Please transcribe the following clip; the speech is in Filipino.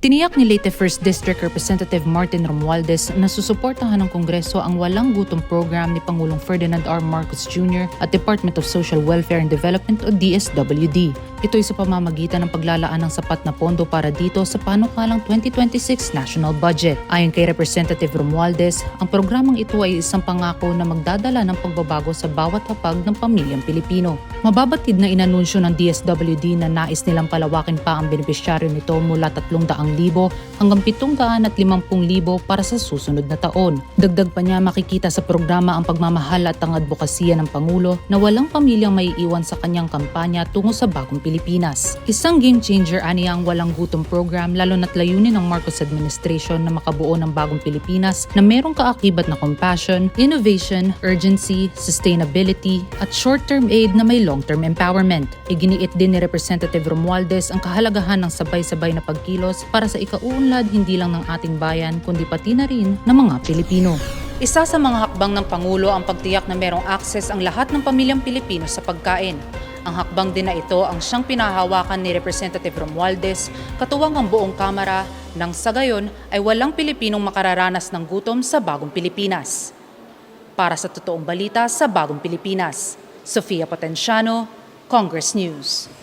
Tiniyak ni Leyte 1st District Representative Martin Romualdez na susuportahan ng Kongreso ang Walang Gutom program ni Pangulong Ferdinand R. Marcos Jr. at Department of Social Welfare and Development o DSWD. Ito ay sa pamamagitan ng paglalaan ng sapat na pondo para dito sa panukalang 2026 national budget. Ayon kay Representative Romualdez, ang programang ito ay isang pangako na magdadala ng pagbabago sa bawat hapag ng pamilyang Pilipino. Mababatid na inanunsyo ng DSWD na nais nilang palawakin pa ang benepisyaryo nito mula 300,000 hanggang 750,000 para sa susunod na taon. Dagdag pa niya, makikita sa programa ang pagmamahal at ang advokasya ng Pangulo na walang pamilyang maiiwan sa kanyang kampanya tungo sa bagong Pilipinas. Isang game changer aniya ang Walang Gutom program, lalo na't layunin ng Marcos administration na makabuo ng bagong Pilipinas na merong kaakibat na compassion, innovation, urgency, sustainability at short-term aid na may long-term empowerment. Iginiit din ni Representative Romualdez ang kahalagahan ng sabay-sabay na pagkilos para sa ikauunlad hindi lang ng ating bayan kundi pati na rin ng mga Pilipino. Isa sa mga hakbang ng Pangulo ang pagtiyak na merong access ang lahat ng pamilyang Pilipino sa pagkain. Ang hakbang din na ito ang siyang pinahawakan ni Representative Romualdez, katuwang ang buong Kamara, nang sa gayon ay walang Pilipinong makararanas ng gutom sa bagong Pilipinas. Para sa totoong balita sa bagong Pilipinas, Sofia Potenciano, Congress News.